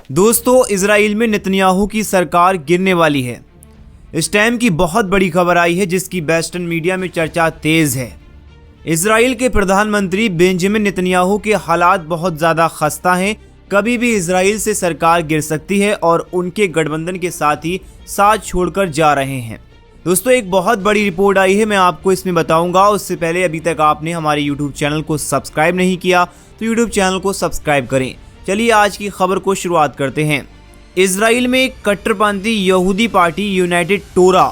दोस्तों, इजराइल में नेतन्याहू की सरकार गिरने वाली है। इस टाइम की बहुत बड़ी खबर आई है जिसकी वेस्टर्न मीडिया में चर्चा तेज है। इजराइल के प्रधानमंत्री बेंजामिन नेतन्याहू के हालात बहुत ज़्यादा खस्ता हैं। कभी भी इजराइल से सरकार गिर सकती है और उनके गठबंधन के साथ ही साथ छोड़कर जा रहे हैं। दोस्तों, एक बहुत बड़ी रिपोर्ट आई है, मैं आपको इसमें बताऊंगा। उससे पहले अभी तक आपने हमारे यूट्यूब चैनल को सब्सक्राइब नहीं किया तो यूट्यूब चैनल को सब्सक्राइब करें। चलिए आज की खबर को शुरुआत करते हैं। इजराइल में एक कट्टरपंथी यहूदी पार्टी यूनाइटेड टोरा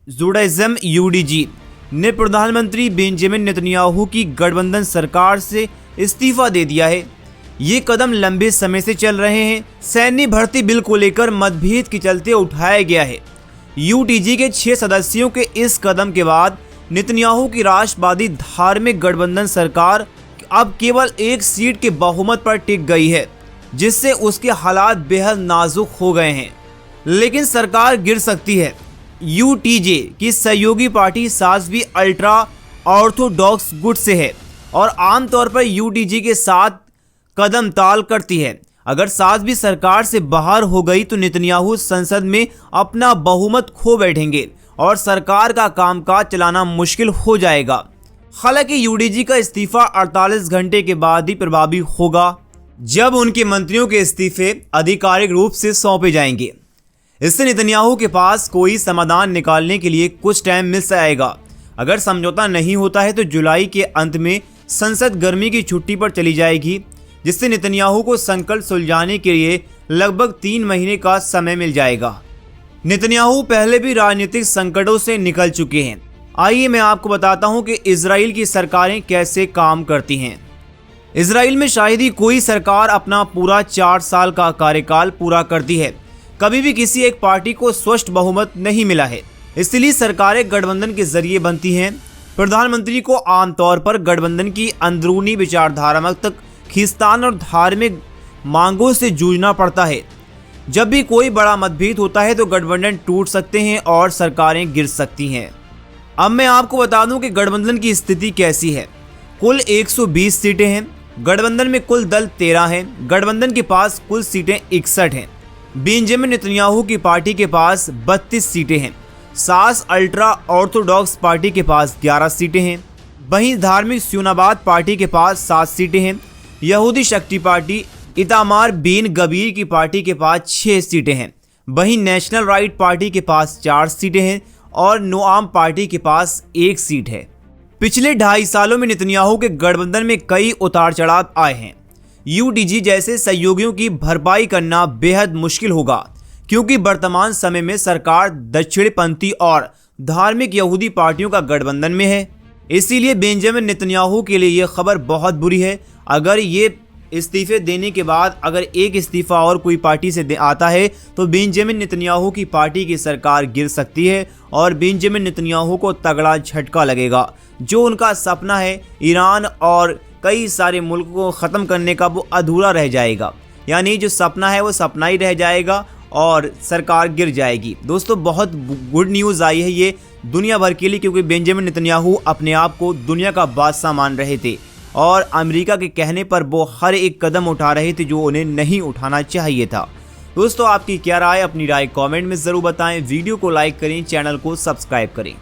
जुडाइज्म यूडीजी ने प्रधानमंत्री बेंजामिन नेतन्याहू की गठबंधन सरकार से इस्तीफा दे दिया है। ये कदम लंबे समय से चल रहे हैं। सैन्य भर्ती बिल को लेकर मतभेद के चलते उठाया गया है। यूटीजी के 6 सदस्यों के इस कदम के बाद नेतन्याहू की राष्ट्रवादी धार्मिक गठबंधन सरकार अब केवल एक सीट के बहुमत पर टिक गई है, जिससे उसके हालात बेहद नाजुक हो गए हैं। लेकिन सरकार गिर सकती है। यूटीजे की सहयोगी पार्टी सासवी अल्ट्रा ऑर्थोडॉक्स गुट से है और आमतौर पर यूटीजी के साथ कदम ताल करती है। अगर सासवी सरकार से बाहर हो गई तो नेतन्याहू संसद में अपना बहुमत खो बैठेंगे और सरकार का कामकाज चलाना मुश्किल हो जाएगा। हालांकि यूडीजी का इस्तीफा 48 घंटे के बाद ही प्रभावी होगा, जब उनके मंत्रियों के इस्तीफे आधिकारिक रूप से सौंपे जाएंगे। इससे नेतन्याहू के पास कोई समाधान निकालने के लिए कुछ टाइम मिल जाएगा। अगर समझौता नहीं होता है तो जुलाई के अंत में संसद गर्मी की छुट्टी पर चली जाएगी, जिससे नेतन्याहू को संकट सुलझाने के लिए लगभग 3 महीने का समय मिल जाएगा। नेतन्याहू पहले भी राजनीतिक संकटों से निकल चुके हैं। आइए मैं आपको बताता हूं कि इजराइल की सरकारें कैसे काम करती हैं। इजराइल में शायद ही कोई सरकार अपना पूरा 4 साल का कार्यकाल पूरा करती है। कभी भी किसी एक पार्टी को स्पष्ट बहुमत नहीं मिला है, इसलिए सरकारें गठबंधन के जरिए बनती हैं। प्रधानमंत्री को आमतौर पर गठबंधन की अंदरूनी विचारधारा तक खींचतान और धार्मिक मांगों से जूझना पड़ता है। जब भी कोई बड़ा मतभेद होता है तो गठबंधन टूट सकते हैं और सरकारें गिर सकती हैं। अब मैं आपको बता दूं कि गठबंधन की स्थिति कैसी है। कुल 120 सीटें हैं। गठबंधन में कुल दल 13 हैं। गठबंधन के पास कुल सीटें 61 हैं। बेंजामिन नेतन्याहू की पार्टी के पास 32 सीटें हैं। सास अल्ट्रा ऑर्थोडॉक्स पार्टी के पास 11 सीटें हैं। वहीं धार्मिक सियोनाबाद पार्टी के पास 7 सीटें हैं। यहूदी शक्ति पार्टी इतामार बेन गबीर की पार्टी के पास 6 सीटें हैं। वहीं नेशनल राइट पार्टी के पास 4 सीटें हैं और नोआम पार्टी के पास 1 सीट है। पिछले 2.5 सालों में नेतन्याहू के गठबंधन में कई उतार चढ़ाव आए हैं। यूटीजी जैसे सहयोगियों की भरपाई करना बेहद मुश्किल होगा, क्योंकि वर्तमान समय में सरकार दक्षिणपंथी और धार्मिक यहूदी पार्टियों का गठबंधन में है। इसीलिए बेंजामिन नेतन्याहू के लिए यह खबर बहुत बुरी है। अगर ये इस्तीफे देने के बाद अगर एक इस्तीफा और कोई पार्टी से आता है तो बेंजामिन नेतन्याहू की पार्टी की सरकार गिर सकती है और बेंजामिन नेतन्याहू को तगड़ा झटका लगेगा। जो उनका सपना है ईरान और कई सारे मुल्कों को ख़त्म करने का, वो अधूरा रह जाएगा। यानी जो सपना है वो सपना ही रह जाएगा और सरकार गिर जाएगी। दोस्तों, बहुत गुड न्यूज़ आई है ये दुनिया भर के लिए, क्योंकि बेंजामिन नेतन्याहू अपने आप को दुनिया का बादशाह मान रहे थे और अमेरिका के कहने पर वो हर एक कदम उठा रहे थे जो उन्हें नहीं उठाना चाहिए था। दोस्तों, आपकी क्या राय, अपनी राय कमेंट में ज़रूर बताएं। वीडियो को लाइक करें, चैनल को सब्सक्राइब करें।